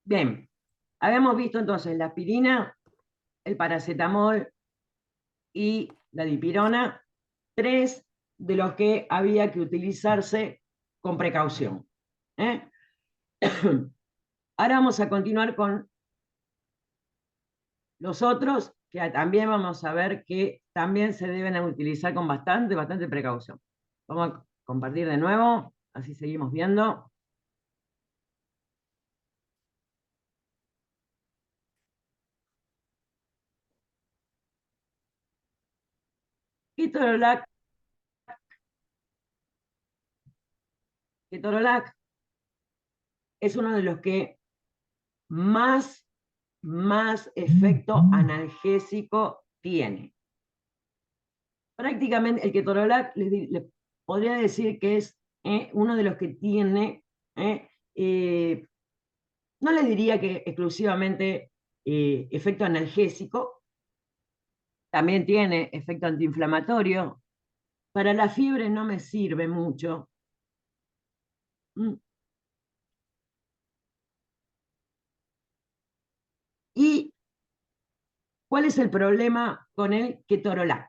Bien, habíamos visto entonces la aspirina, el paracetamol y la dipirona, tres de los que había que utilizarse con precaución. ¿eh? Ahora vamos a continuar con los otros, que también vamos a ver que también se deben utilizar con bastante precaución. Vamos a compartir de nuevo, así seguimos viendo. Ketorolac, Ketorolac es uno de los que más efecto analgésico tiene. Prácticamente el ketorolac les podría decir que es uno de los que tiene, no les diría que exclusivamente efecto analgésico, también tiene efecto antiinflamatorio. Para la fiebre no me sirve mucho. ¿Y cuál es el problema con el ketorolac?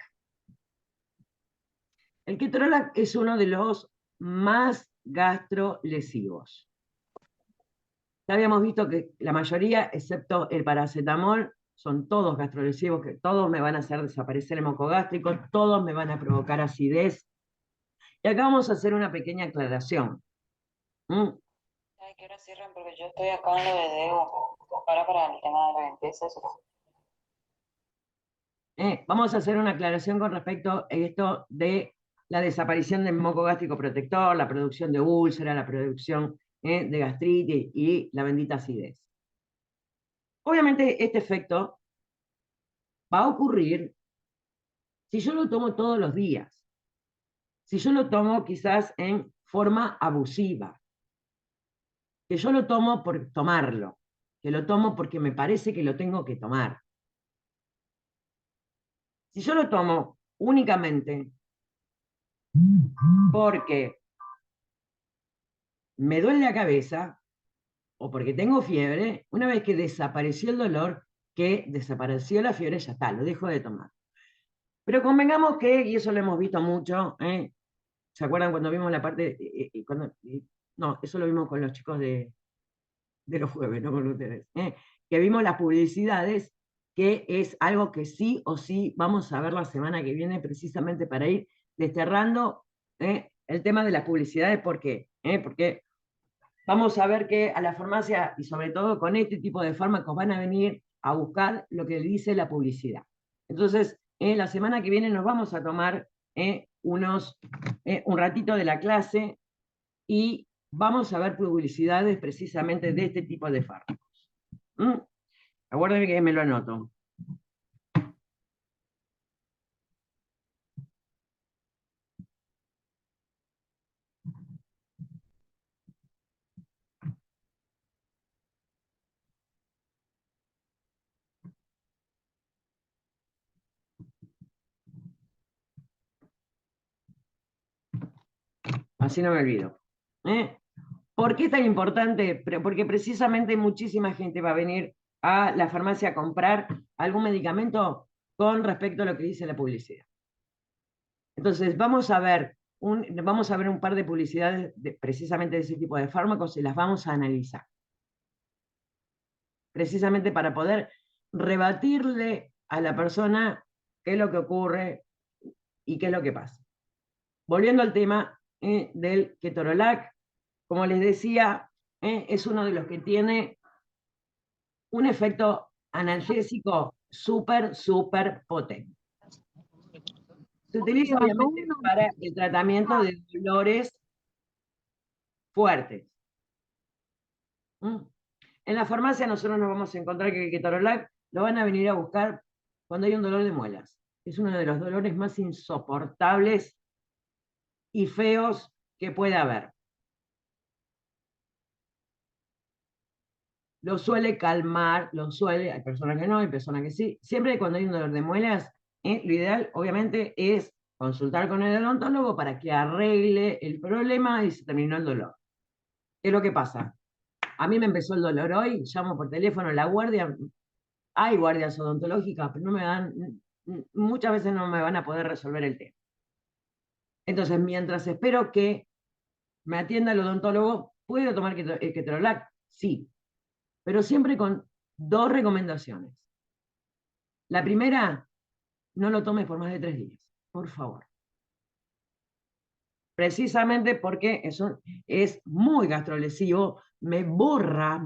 El ketorolac es uno de los más gastrolesivos. Ya habíamos visto que la mayoría, excepto el paracetamol, son todos gastrolesivos, que todos me van a hacer desaparecer el moco gástrico, todos me van a provocar acidez. Y acá vamos a hacer una pequeña aclaración. Ay, ¿qué hora cierran? Porque yo estoy acá en lo de Debo, para el tema de la limpieza. Vamos a hacer una aclaración con respecto a esto de la desaparición del moco gástrico protector, la producción de úlcera, la producción de gastritis y la bendita acidez. Obviamente este efecto va a ocurrir si yo lo tomo todos los días, si yo lo tomo quizás en forma abusiva, que yo lo tomo por tomarlo, que lo tomo porque me parece que lo tengo que tomar. Si yo lo tomo únicamente porque me duele la cabeza o porque tengo fiebre, una vez que desapareció el dolor, que desapareció la fiebre, ya está, lo dejo de tomar. Pero convengamos que, y eso lo hemos visto mucho, ¿se acuerdan cuando vimos la parte, no, eso lo vimos con los chicos de los jueves, no con ustedes, que vimos las publicidades, que es algo que sí o sí vamos a ver la semana que viene, precisamente para ir desterrando el tema de las publicidades. ¿Por qué? Porque vamos a ver que a la farmacia, y sobre todo con este tipo de fármacos, van a venir a buscar lo que dice la publicidad. Entonces, la semana que viene nos vamos a tomar un ratito de la clase y vamos a ver publicidades precisamente de este tipo de fármacos. Acuérdenme que me lo anoto. Así no me olvido. ¿Eh? ¿Por qué es tan importante? Porque precisamente muchísima gente va a venir a la farmacia a comprar algún medicamento con respecto a lo que dice la publicidad. Entonces, vamos a ver un par de publicidades precisamente de ese tipo de fármacos y las vamos a analizar. Precisamente para poder rebatirle a la persona qué es lo que ocurre y qué es lo que pasa. Volviendo al tema del ketorolac, como les decía, es uno de los que tiene un efecto analgésico súper potente. Se utiliza obviamente para el tratamiento de dolores fuertes. En la farmacia nosotros nos vamos a encontrar que el ketorolac lo van a venir a buscar cuando hay un dolor de muelas. Es uno de los dolores más insoportables y feos que puede haber. Lo suele calmar, hay personas que no, hay personas que sí. Siempre cuando hay un dolor de muelas, lo ideal obviamente es consultar con el odontólogo para que arregle el problema y se terminó el dolor. ¿Qué es lo que pasa? A mí me empezó el dolor hoy, llamo por teléfono a la guardia, hay guardias odontológicas, pero no me dan, muchas veces no me van a poder resolver el tema. Entonces, mientras espero que me atienda el odontólogo, ¿puedo tomar ketorolac? Sí, pero siempre con dos recomendaciones. La primera, no lo tomes por más de 3 días, por favor. Precisamente porque eso es muy gastrolesivo, me borra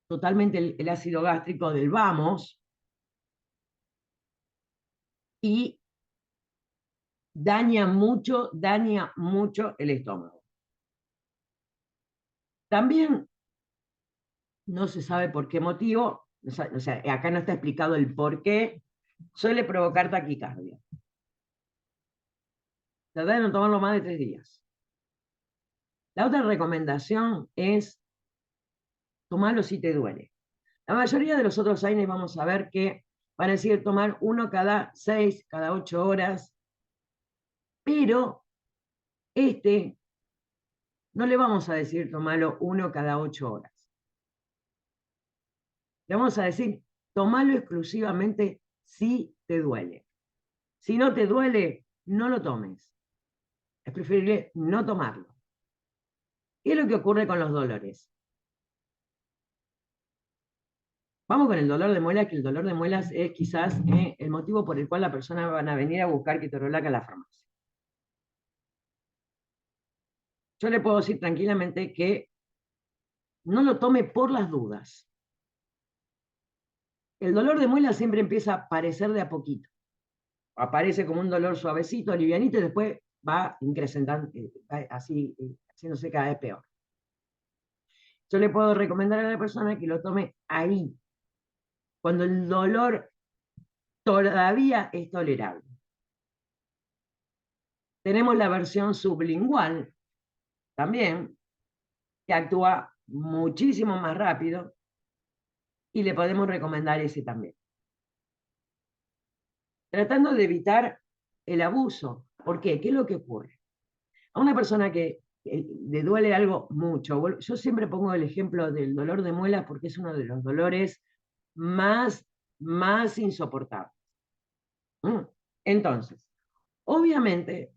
totalmente el ácido gástrico del vamos y daña mucho el estómago. También no se sabe por qué motivo, o sea, acá no está explicado el por qué, suele provocar taquicardia. Tratar de no tomarlo más de 3 días. La otra recomendación es tomarlo si te duele. La mayoría de los otros AINES vamos a ver que van a decir tomar uno cada 6, cada 8 horas, pero este no le vamos a decir tomarlo uno cada 8 horas. Le vamos a decir tomarlo exclusivamente si te duele. Si no te duele, no lo tomes. Es preferible no tomarlo. ¿Qué es lo que ocurre con los dolores? Vamos con el dolor de muelas, que el dolor de muelas es quizás el motivo por el cual la persona van a venir a buscar ketorolac a la farmacia. Yo le puedo decir tranquilamente que no lo tome por las dudas. El dolor de muelas siempre empieza a aparecer de a poquito. Aparece como un dolor suavecito, livianito, y después va incrementando, así, haciéndose cada vez peor. Yo le puedo recomendar a la persona que lo tome ahí, cuando el dolor todavía es tolerable. Tenemos la versión sublingual también, que actúa muchísimo más rápido y le podemos recomendar ese también. Tratando de evitar el abuso. ¿Por qué? ¿Qué es lo que ocurre? A una persona que le duele algo mucho, yo siempre pongo el ejemplo del dolor de muelas porque es uno de los dolores más insoportables. Entonces, obviamente,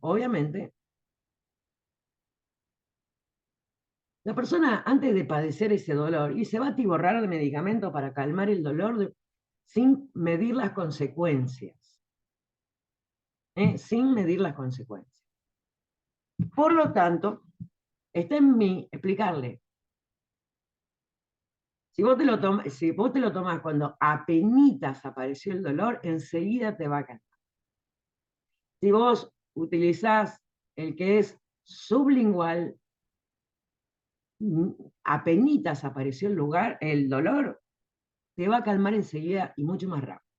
la persona antes de padecer ese dolor y se va a atiborrar de medicamento para calmar el dolor sin medir las consecuencias. Sin medir las consecuencias. Por lo tanto, está en mí explicarle. Si vos te lo tomás cuando apenitas apareció el dolor, enseguida te va a calmar. Si vos utilizás el que es sublingual, apenitas apareció el dolor, te va a calmar enseguida y mucho más rápido.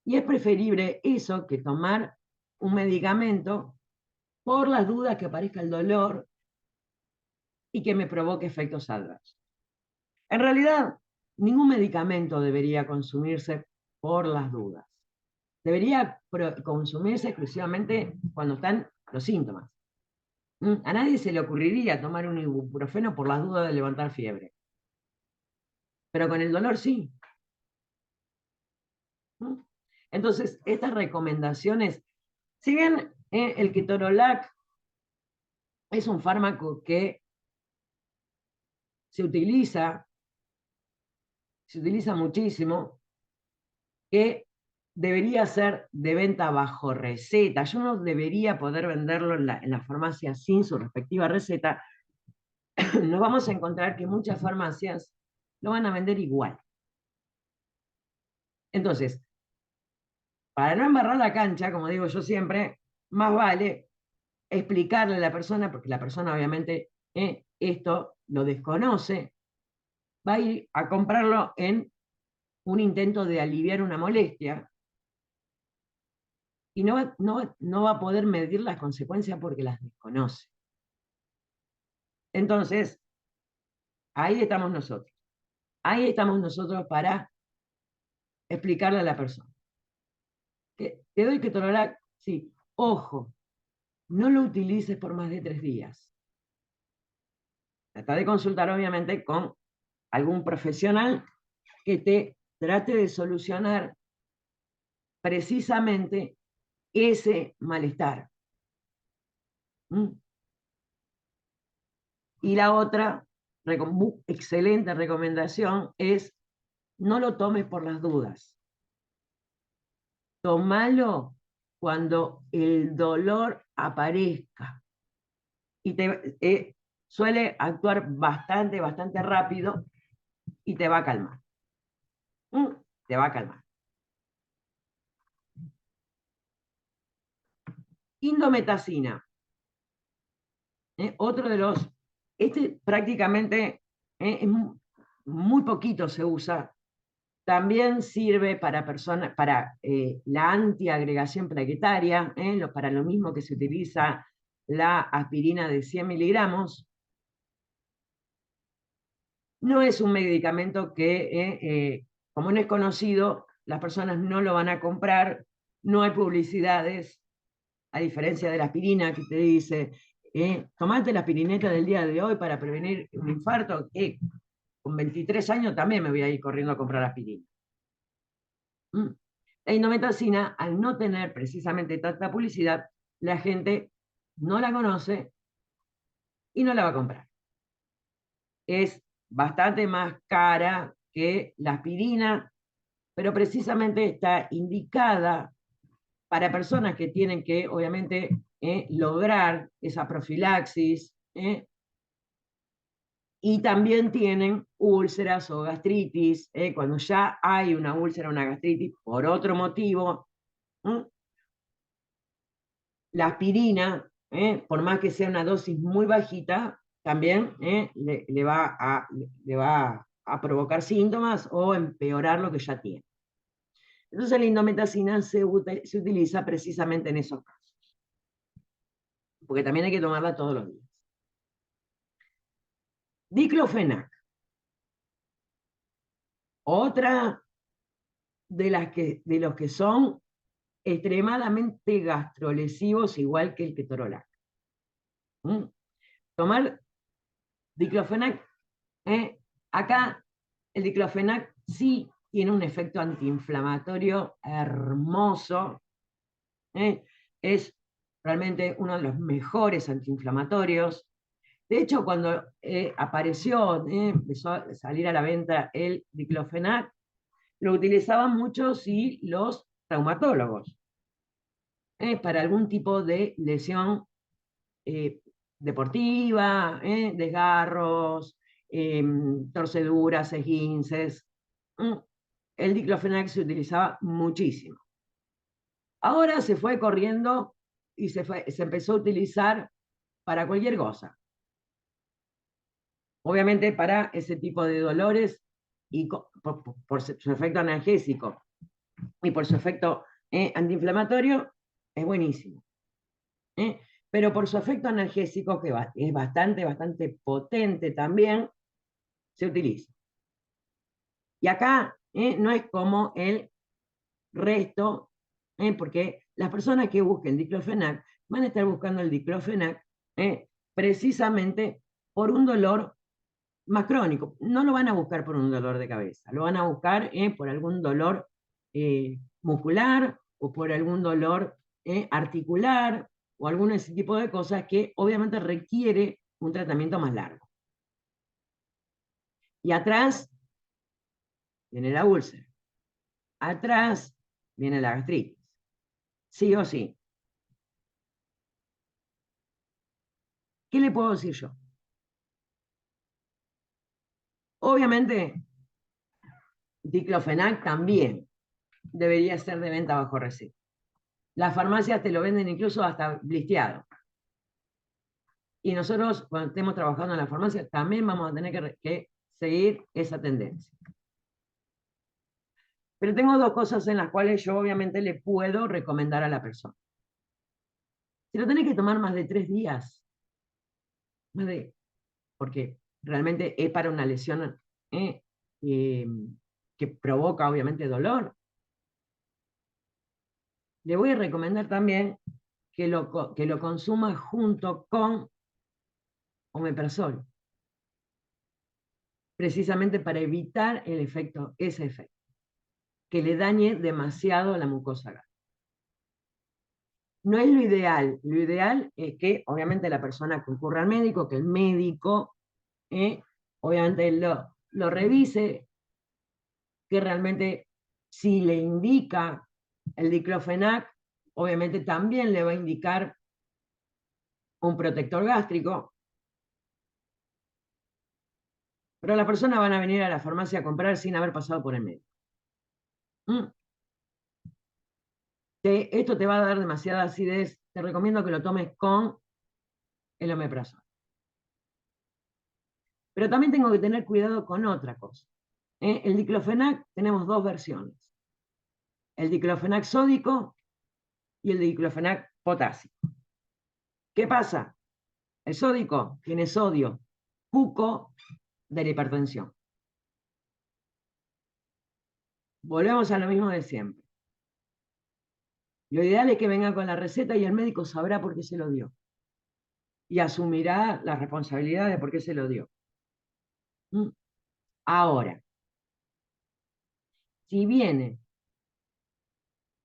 Y es preferible eso que tomar un medicamento por las dudas que aparezca el dolor y que me provoque efectos adversos. En realidad, ningún medicamento debería consumirse por las dudas. Debería consumirse exclusivamente cuando están los síntomas. A nadie se le ocurriría tomar un ibuprofeno por las dudas de levantar fiebre. Pero con el dolor sí. Entonces, estas recomendaciones, si bien el ketorolac es un fármaco que se utiliza muchísimo, que debería ser de venta bajo receta. Yo no debería poder venderlo en la farmacia sin su respectiva receta. Nos vamos a encontrar que muchas farmacias lo van a vender igual. Entonces, para no embarrar la cancha, como digo yo siempre, más vale explicarle a la persona, porque la persona obviamente esto lo desconoce, va a ir a comprarlo en un intento de aliviar una molestia y no va a poder medir las consecuencias porque las desconoce. Entonces, ahí estamos nosotros. Ahí estamos nosotros para explicarle a la persona. Te doy ketorolac, sí, ojo, no lo utilices por más de 3 días. trata de consultar obviamente con algún profesional que te trate de solucionar precisamente ese malestar. ¿Mm? Y la otra excelente recomendación es: no lo tomes por las dudas. Tómalo cuando el dolor aparezca. Y suele actuar bastante rápido y te va a calmar. Te va a calmar. Indometacina. Otro de los... Este prácticamente muy poquito se usa. También sirve para personas, para la antiagregación plaquetaria, para lo mismo que se utiliza la aspirina de 100 miligramos. No es un medicamento que, como no es conocido, las personas no lo van a comprar, no hay publicidades, a diferencia de la aspirina que te dice, tomate la aspirineta del día de hoy para prevenir un infarto, con 23 años también me voy a ir corriendo a comprar aspirina. La indometacina, al no tener precisamente tanta publicidad, la gente no la conoce y no la va a comprar. Es bastante más cara que la aspirina, pero precisamente está indicada para personas que tienen que, obviamente, lograr esa profilaxis, y también tienen úlceras o gastritis, cuando ya hay una úlcera o una gastritis por otro motivo. La aspirina, por más que sea una dosis muy bajita, también le va a provocar síntomas o empeorar lo que ya tiene. Entonces la indometacina se utiliza precisamente en esos casos, porque también hay que tomarla todos los días. Diclofenac, otra de los que son extremadamente gastrolesivos, igual que el ketorolac. Tomar diclofenac, acá el diclofenac sí tiene un efecto antiinflamatorio hermoso, es realmente uno de los mejores antiinflamatorios. De hecho, cuando empezó a salir a la venta el diclofenac, lo utilizaban mucho los traumatólogos, para algún tipo de lesión deportiva, desgarros, torceduras, esguinces. El diclofenac se utilizaba muchísimo. Ahora se fue corriendo y se empezó a utilizar para cualquier cosa. Obviamente para ese tipo de dolores y por su efecto analgésico y por su efecto antiinflamatorio, es buenísimo. Pero por su efecto analgésico, que es bastante potente también, se utiliza. Y acá no es como el resto, porque las personas que busquen diclofenac van a estar buscando el diclofenac precisamente por un dolor más crónico. No lo van a buscar por un dolor de cabeza, lo van a buscar por algún dolor muscular o por algún dolor articular o algún ese tipo de cosas que obviamente requiere un tratamiento más largo. Y atrás viene la úlcera. Atrás viene la gastritis. Sí o sí. ¿Qué le puedo decir yo? Obviamente, diclofenac también debería ser de venta bajo receta. Las farmacias te lo venden incluso hasta blisteado. Y nosotros, cuando estemos trabajando en la farmacia, también vamos a tener que seguir esa tendencia. Pero tengo dos cosas en las cuales yo obviamente le puedo recomendar a la persona. Si lo tenés que tomar más de 3 días, porque realmente es para una lesión que provoca obviamente dolor, le voy a recomendar también que lo consuma junto con omeprazol. precisamente para evitar ese efecto, que le dañe demasiado a la mucosa gástrica. No es lo ideal es que obviamente la persona concurra al médico, que el médico obviamente lo revise, que realmente si le indica el diclofenac, obviamente también le va a indicar un protector gástrico, pero las personas van a venir a la farmacia a comprar sin haber pasado por el médico. Esto te va a dar demasiada acidez, te recomiendo que lo tomes con el omeprazol. Pero también tengo que tener cuidado con otra cosa. El diclofenac tenemos dos versiones. El diclofenac sódico y el diclofenac potásico. ¿Qué pasa? El sódico tiene sodio, cuco de la hipertensión. Volvemos a lo mismo de siempre. Lo ideal es que venga con la receta y el médico sabrá por qué se lo dio. Y asumirá la responsabilidad de por qué se lo dio. Ahora, si viene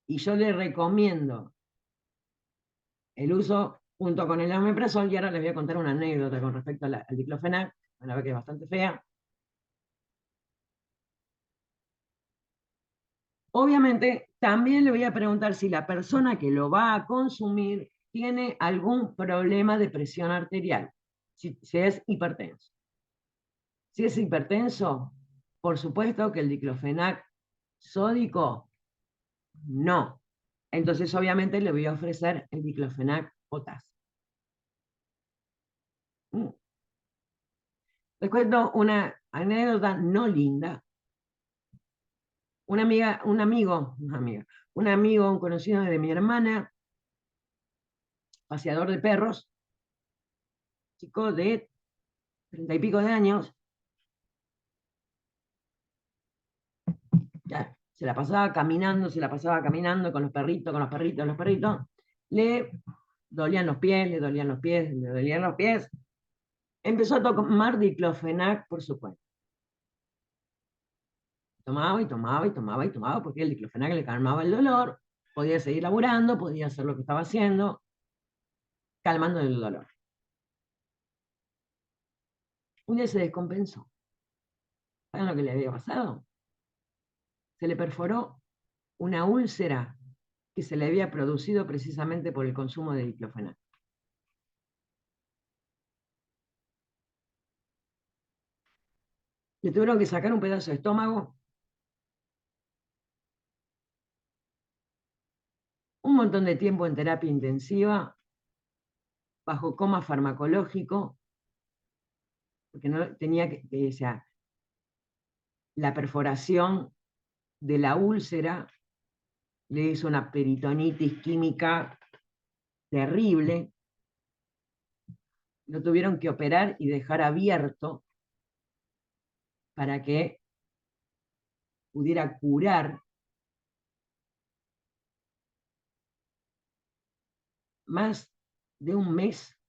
y yo le recomiendo el uso junto con el omeprazol, y ahora les voy a contar una anécdota con respecto al diclofenac, a la vez que es bastante fea. Obviamente, también le voy a preguntar si la persona que lo va a consumir tiene algún problema de presión arterial, si es hipertenso. Si es hipertenso, por supuesto que el diclofenac sódico, no. Entonces, obviamente, le voy a ofrecer el diclofenac potásico. Les cuento una anécdota no linda. Un amigo, un conocido de mi hermana, paseador de perros, chico de 30 y pico de años, ya, se la pasaba caminando con los perritos, le dolían los pies, empezó a tomar diclofenac por su cuenta. Tomaba, porque el diclofenac le calmaba el dolor, podía seguir laburando, podía hacer lo que estaba haciendo, calmando el dolor. Un día se descompensó. ¿Saben lo que le había pasado? Se le perforó una úlcera que se le había producido precisamente por el consumo de diclofenac. Le tuvieron que sacar un pedazo de estómago, un montón de tiempo en terapia intensiva, bajo coma farmacológico, porque no tenía o sea, la perforación de la úlcera le hizo una peritonitis química terrible. Lo tuvieron que operar y dejar abierto para que pudiera curar. Más de un mes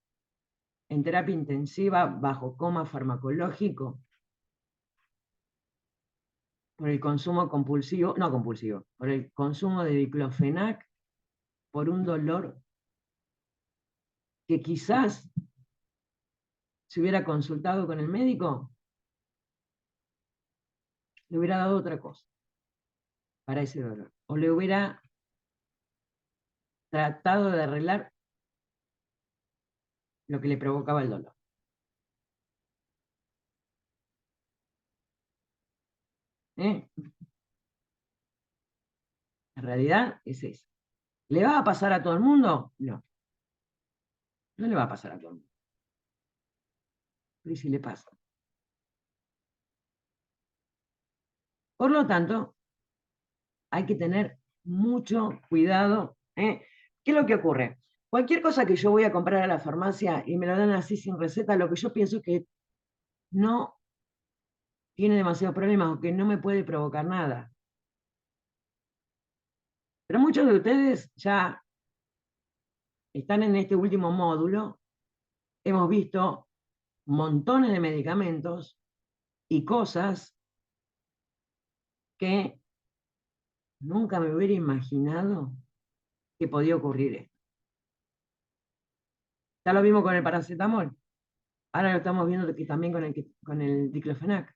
en terapia intensiva bajo coma farmacológico por el consumo por el consumo de diclofenac, por un dolor que quizás si hubiera consultado con el médico, le hubiera dado otra cosa para ese dolor. O le hubiera tratado de arreglar lo que le provocaba el dolor. ¿Eh? La realidad es esa. ¿Le va a pasar a todo el mundo? No. No le va a pasar a todo el mundo. Pero ¿y si le pasa? Por lo tanto, hay que tener mucho cuidado. ¿Qué es lo que ocurre? Cualquier cosa que yo voy a comprar a la farmacia y me lo dan así sin receta, lo que yo pienso es que no tiene demasiados problemas o que no me puede provocar nada. Pero muchos de ustedes ya están en este último módulo. Hemos visto montones de medicamentos y cosas que nunca me hubiera imaginado que podía ocurrir esto. Ya lo vimos con el paracetamol, ahora lo estamos viendo también con el diclofenac.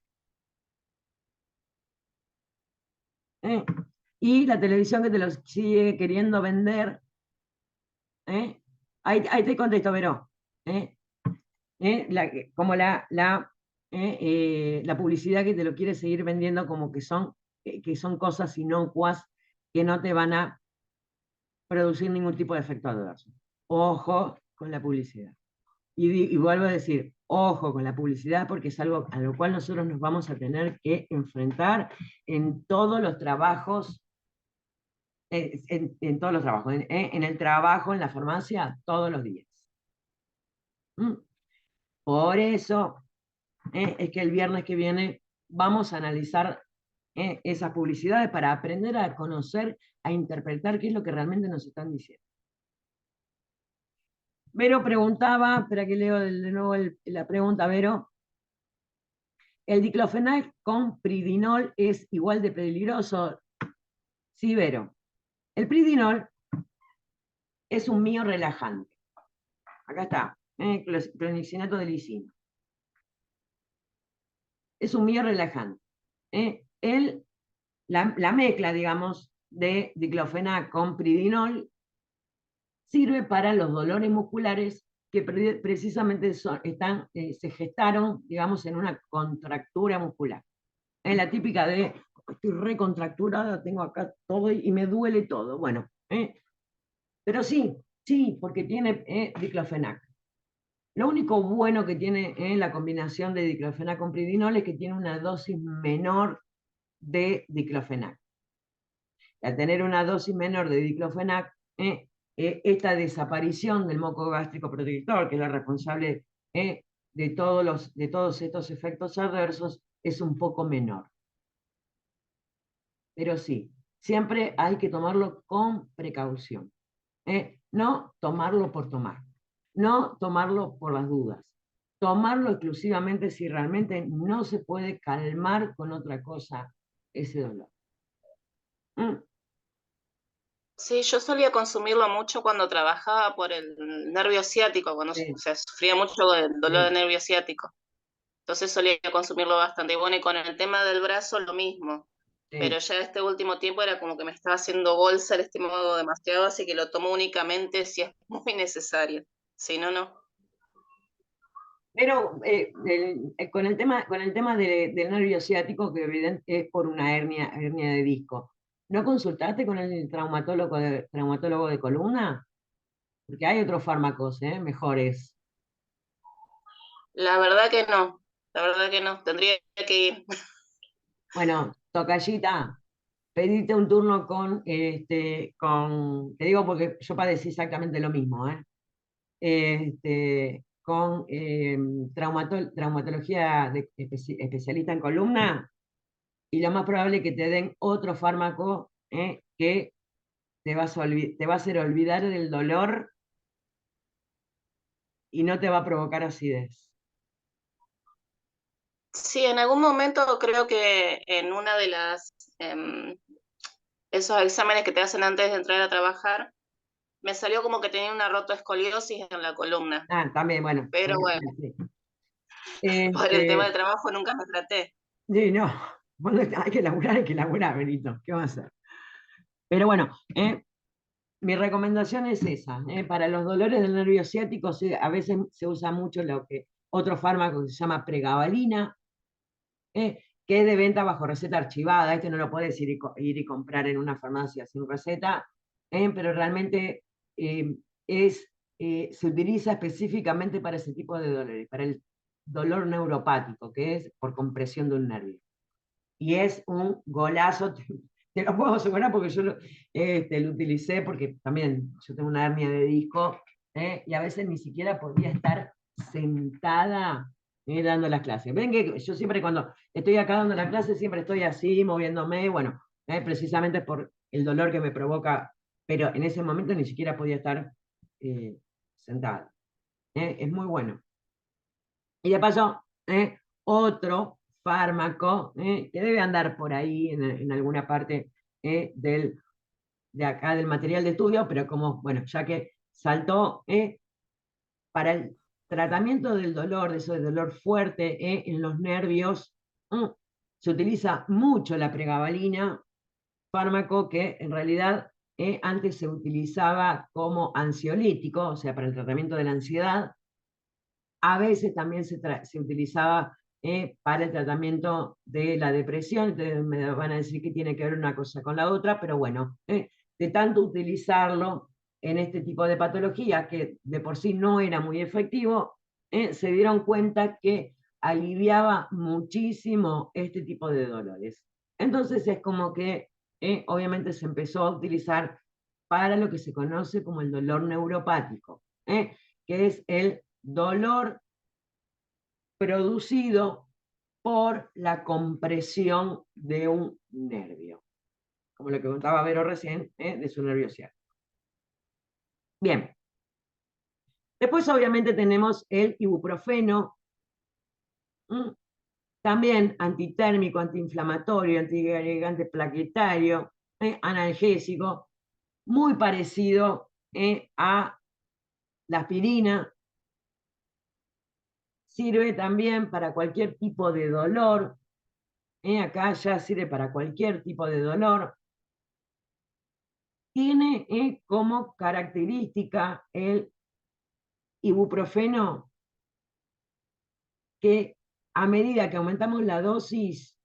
¿Eh? Y la televisión que te lo sigue queriendo vender. ¿Eh? Ahí te contesto, Vero. ¿Eh? Como la publicidad que te lo quiere seguir vendiendo como que son cosas inocuas que no te van a producir ningún tipo de efecto adverso. Ojo con la publicidad. Y vuelvo a decir, ojo con la publicidad porque es algo a lo cual nosotros nos vamos a tener que enfrentar en todos los trabajos, en todos los trabajos, en el trabajo, en la farmacia, todos los días. ¿Mm? Por eso es que el viernes que viene vamos a analizar esas publicidades para aprender a conocer, a interpretar qué es lo que realmente nos están diciendo. Vero preguntaba, espera que leo de nuevo la pregunta, Vero. ¿El diclofenac con pridinol es igual de peligroso? Sí, Vero. El pridinol es un mío relajante. Acá está, clonixinato de lisina. Es un mío relajante. La mezcla, digamos, de diclofenac con pridinol sirve para los dolores musculares que precisamente se gestaron, digamos, en una contractura muscular. Es la típica de, estoy recontracturada, tengo acá todo y me duele todo. Bueno, pero sí, porque tiene diclofenac. Lo único bueno que tiene la combinación de diclofenac con pridinol es que tiene una dosis menor de diclofenac. Al tener una dosis menor de diclofenac, esta desaparición del moco gástrico protector, que es la responsable de todos estos efectos adversos, es un poco menor. Pero sí, siempre hay que tomarlo con precaución. No tomarlo por tomar, no tomarlo por las dudas, tomarlo exclusivamente si realmente no se puede calmar con otra cosa ese dolor. ¿Mm? Sí, yo solía consumirlo mucho cuando trabajaba por el nervio ciático, cuando Sí, sufría mucho del dolor de sí, nervio ciático. Entonces solía consumirlo bastante. Y bueno, y con el tema del brazo lo mismo. sí. Pero ya este último tiempo era como que me estaba haciendo bolsa el estómago demasiado, así que lo tomo únicamente si es muy necesario. Si no, no. Pero con el tema del nervio ciático, que evidente es por una hernia de disco, ¿no consultaste con el traumatólogo de columna? Porque hay otros fármacos, mejores. La verdad que no. La verdad que no. Tendría que ir. Bueno, tocallita, pedite un turno te digo porque yo padecí exactamente lo mismo, con traumatología especialista en columna, y lo más probable es que te den otro fármaco que te va a hacer olvidar del dolor y no te va a provocar acidez. Sí, en algún momento creo que en una de esos exámenes que te hacen antes de entrar a trabajar, me salió como que tenía una rotoescoliosis en la columna. Ah, también, bueno. Pero bueno, Sí. por el tema Este, del trabajo nunca me traté. sí, no, bueno, hay que laburar, Benito, ¿qué va a hacer? Pero bueno, mi recomendación es esa. Para los dolores del nervio ciático a veces se usa mucho otro fármaco que se llama pregabalina, que es de venta bajo receta archivada. Este no lo puedes ir y comprar en una farmacia sin receta, pero realmente eh, se utiliza específicamente para ese tipo de dolores, para el dolor neuropático, que es por compresión de un nervio. Y es un golazo, te lo puedo asegurar porque yo lo utilicé porque también yo tengo una hernia de disco, y a veces ni siquiera podía estar sentada dando las clases. Ven que yo siempre cuando estoy acá dando la clase siempre estoy así, moviéndome, bueno, precisamente por el dolor que me provoca, pero en ese momento ni siquiera podía estar sentada. Es muy bueno. Y de paso, otro fármaco, que debe andar por ahí en alguna parte de acá del material de estudio, pero como, bueno, ya que saltó, para el tratamiento del dolor, de ese dolor fuerte en los nervios, se utiliza mucho la pregabalina, fármaco que en realidad antes se utilizaba como ansiolítico, o sea, para el tratamiento de la ansiedad. A veces también se utilizaba para el tratamiento de la depresión, entonces me van a decir que tiene que ver una cosa con la otra, pero bueno, de tanto utilizarlo en este tipo de patologías, que de por sí no era muy efectivo, se dieron cuenta que aliviaba muchísimo este tipo de dolores. Entonces es como que obviamente se empezó a utilizar para lo que se conoce como el dolor neuropático, que es el dolor producido por la compresión de un nervio, como lo que contaba Vero recién, de su nervio ciático. Bien. Después obviamente tenemos el ibuprofeno, también antitérmico, antiinflamatorio, antiagregante plaquetario, analgésico, muy parecido a la aspirina. Sirve también para cualquier tipo de dolor. Acá ya sirve para cualquier tipo de dolor. Tiene como característica el ibuprofeno que a medida que aumentamos la dosis,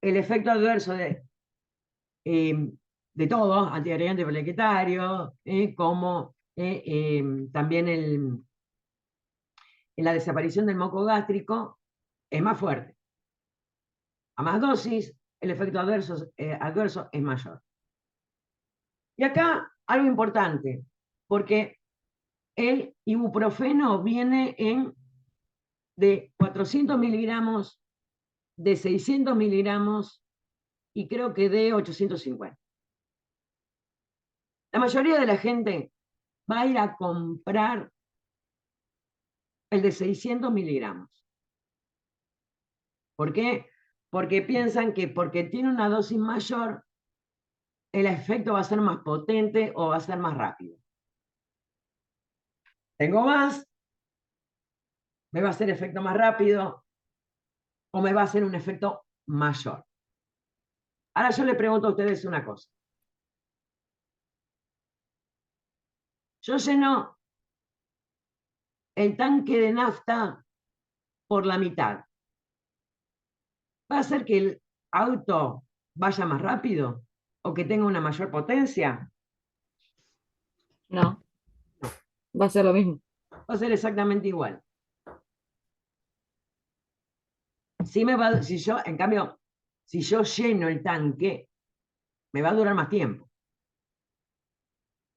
el efecto adverso de todo, antiagregante plaquetario, como también en la desaparición del moco gástrico, es más fuerte. A más dosis, el efecto adverso es mayor. Y acá algo importante, porque el ibuprofeno viene de 400 miligramos, de 600 miligramos y creo que de 850. La mayoría de la gente va a ir a comprar el de 600 miligramos. ¿Por qué? Porque piensan que porque tiene una dosis mayor, el efecto va a ser más potente o va a ser más rápido. Tengo más, me va a hacer efecto más rápido o me va a hacer un efecto mayor. Ahora yo le pregunto a ustedes una cosa. Yo lleno el tanque de nafta por la mitad. ¿Va a hacer que el auto vaya más rápido o que tenga una mayor potencia? No, va a ser lo mismo. Va a ser exactamente igual. En cambio, si yo lleno el tanque, me va a durar más tiempo.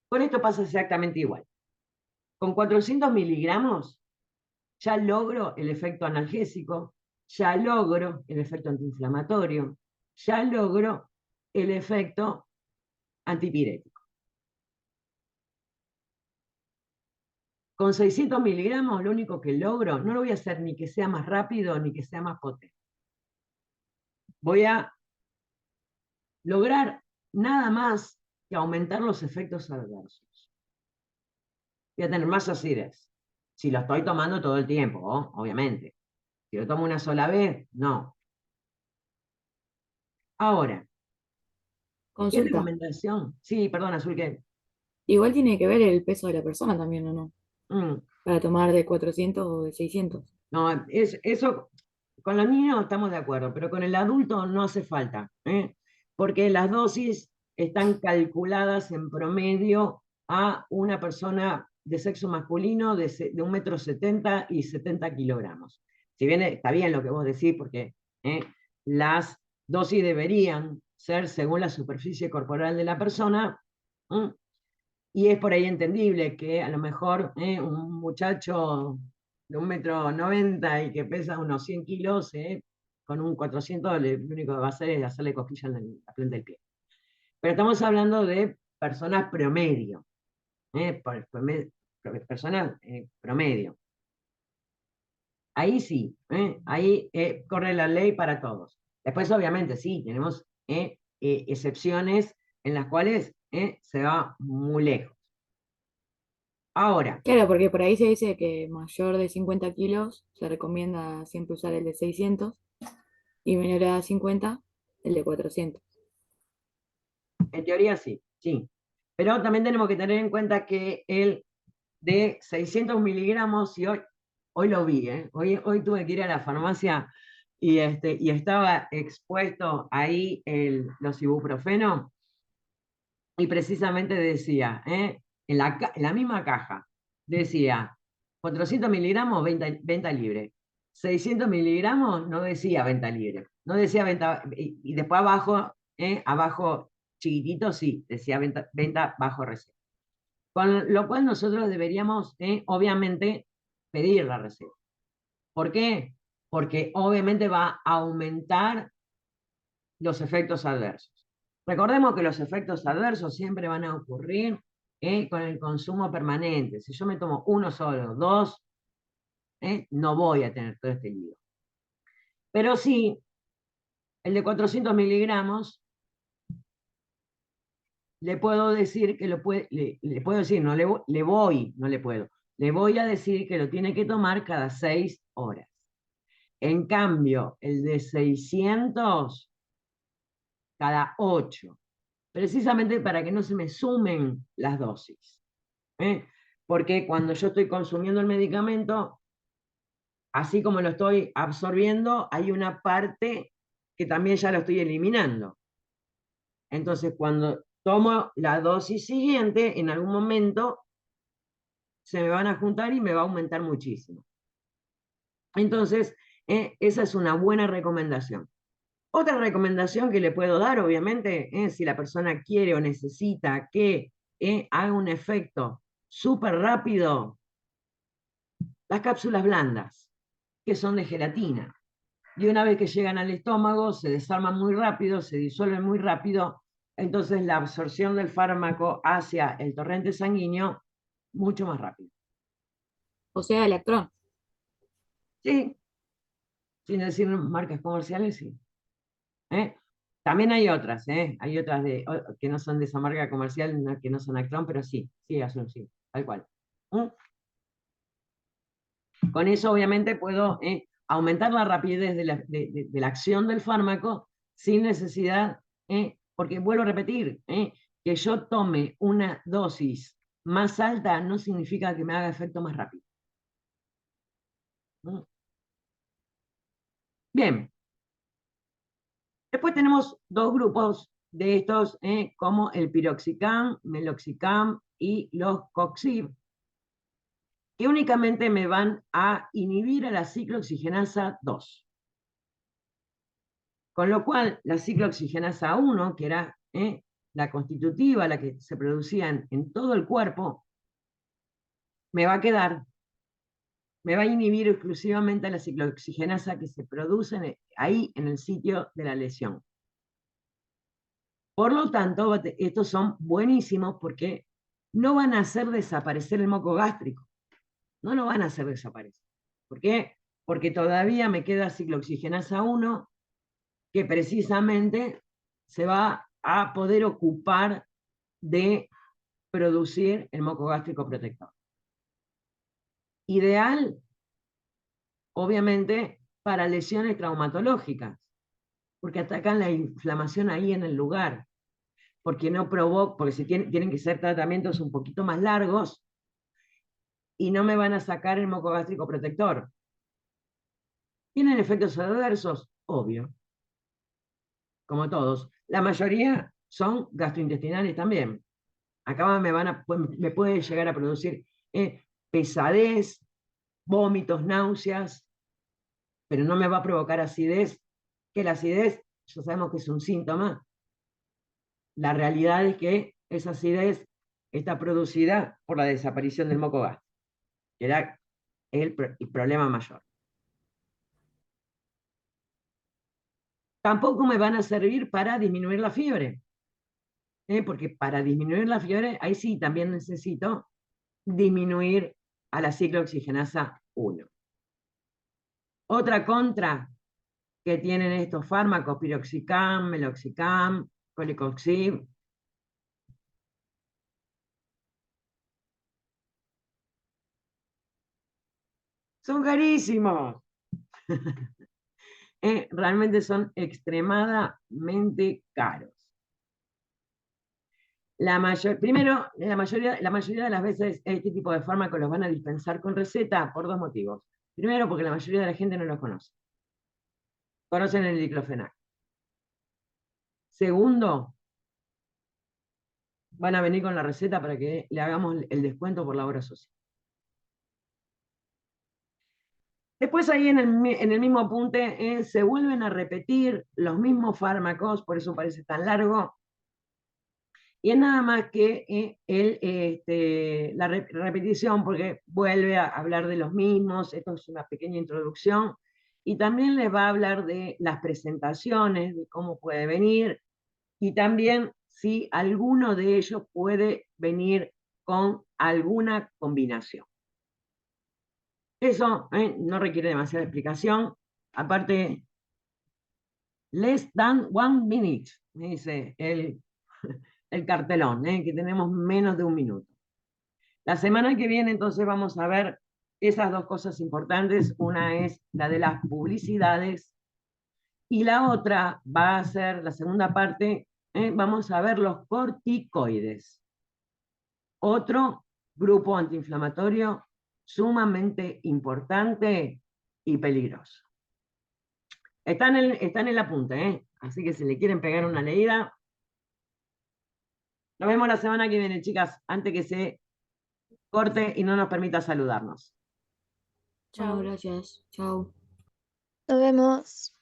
Con esto pasa exactamente igual. Con 400 miligramos ya logro el efecto analgésico, ya logro el efecto antiinflamatorio, ya logro el efecto antipirético. Con 600 miligramos lo único que logro, no lo voy a hacer ni que sea más rápido ni que sea más potente. Voy a lograr nada más que aumentar los efectos adversos. Voy a tener más acidez. Si lo estoy tomando todo el tiempo, obviamente. Si lo tomo una sola vez, no. Ahora, ¿qué Consulta. recomendación? Sí, perdón, Azul, que Igual tiene que ver el peso de la persona también, ¿o no? mm, Para tomar de 400 o de 600. no, eso con los niños estamos de acuerdo, pero con el adulto no hace falta, porque las dosis están calculadas en promedio a una persona de sexo masculino de 1,70 m y 70 kilogramos. Si bien está bien lo que vos decís, porque las dosis deberían ser según la superficie corporal de la persona, y es por ahí entendible que a lo mejor un muchacho de 1,90 m y que pesa unos 100 kilos, con un 400 lo único que va a hacer es hacerle cosquillas en la planta del pie. Pero estamos hablando de personas promedio, personas promedio. ahí sí, ahí corre la ley para todos. Después, obviamente, sí, tenemos excepciones en las cuales se va muy lejos. Ahora, Claro, porque por ahí se dice que mayor de 50 kilos se recomienda siempre usar el de 600 y menor a 50 el de 400. en teoría sí, sí. Pero también tenemos que tener en cuenta que el de 600 miligramos, y hoy lo vi, hoy tuve que ir a la farmacia y estaba expuesto ahí los ibuprofeno, y precisamente decía, en la misma caja, decía 400 miligramos, venta libre. 600 miligramos no decía venta libre, no decía venta, y después abajo chiquitito sí, decía venta bajo receta. Con lo cual nosotros deberíamos, obviamente, pedir la receta. ¿Por qué? Porque obviamente va a aumentar los efectos adversos. Recordemos que los efectos adversos siempre van a ocurrir con el consumo permanente. Si yo me tomo uno solo, dos, no voy a tener todo este lío. Pero sí, el de 400 miligramos, le puedo decir que le puedo decir, no le voy, no le puedo, le voy a decir que lo tiene que tomar cada 6 horas. En cambio, el de 600, cada 8, precisamente para que no se me sumen las dosis. Porque cuando yo estoy consumiendo el medicamento, así como lo estoy absorbiendo, hay una parte que también ya lo estoy eliminando. Entonces, cuando tomo la dosis siguiente, en algún momento se me van a juntar y me va a aumentar muchísimo. Entonces, esa es una buena recomendación. Otra recomendación que le puedo dar, obviamente, si la persona quiere o necesita que haga un efecto súper rápido, las cápsulas blandas, que son de gelatina. Y una vez que llegan al estómago, se desarman muy rápido, se disuelven muy rápido, entonces la absorción del fármaco hacia el torrente sanguíneo mucho más rápido. O sea, electrón. Sí, sin decir marcas comerciales, sí. También hay otras que no son de esa marca comercial, que no son Actron, pero sí, sí, tal cual. Con eso obviamente puedo aumentar la rapidez de la acción del fármaco sin necesidad, porque vuelvo a repetir, que yo tome una dosis más alta no significa que me haga efecto más rápido. Bien. Después tenemos dos grupos de estos, como el piroxicam, meloxicam y los coxib, que únicamente me van a inhibir a la ciclooxigenasa 2. Con lo cual, la ciclooxigenasa 1, que era la constitutiva, la que se producía en todo el cuerpo, me va a quedar, me va a inhibir exclusivamente a la ciclooxigenasa que se produce ahí en el sitio de la lesión. Por lo tanto, estos son buenísimos porque no van a hacer desaparecer el moco gástrico. No lo van a hacer desaparecer. ¿Por qué? Porque todavía me queda ciclooxigenasa 1 que precisamente se va a poder ocupar de producir el moco gástrico protector. Ideal, obviamente, para lesiones traumatológicas, porque atacan la inflamación ahí en el lugar, porque no provoca, porque tienen que ser tratamientos un poquito más largos y no me van a sacar el moco gástrico protector. ¿Tienen efectos adversos? Obvio, como todos. La mayoría son gastrointestinales también. Acá me puede llegar a producir pesadez, vómitos, náuseas, pero no me va a provocar acidez, que la acidez, ya sabemos que es un síntoma. La realidad es que esa acidez está producida por la desaparición del moco gástrico, que era el problema mayor. Tampoco me van a servir para disminuir la fiebre, porque para disminuir la fiebre, ahí sí también necesito disminuir a la ciclooxigenasa 1. Otra contra que tienen estos fármacos, piroxicam, meloxicam, colicoxib, son carísimos. Realmente son extremadamente caros. Primero, la mayoría de las veces este tipo de fármacos los van a dispensar con receta por dos motivos. Primero, porque la mayoría de la gente no los conoce. Conocen el diclofenac. Segundo, van a venir con la receta para que le hagamos el descuento por la obra social. Después ahí en el mismo apunte se vuelven a repetir los mismos fármacos, por eso parece tan largo, y es nada más que la repetición, porque vuelve a hablar de los mismos, esto es una pequeña introducción, y también les va a hablar de las presentaciones, de cómo puede venir, y también si alguno de ellos puede venir con alguna combinación. Eso no requiere demasiada explicación, aparte, less than 1 minute, me dice el cartelón, que tenemos menos de 1 minuto. La semana que viene entonces vamos a ver esas dos cosas importantes. Una es la de las publicidades y la otra va a ser la segunda parte, vamos a ver los corticoides. Otro grupo antiinflamatorio sumamente importante y peligroso. Está en el apunte, así que si le quieren pegar una leída. Nos vemos la semana que viene, chicas, antes que se corte y no nos permita saludarnos. Bueno, Chao. gracias. Chao. Nos vemos.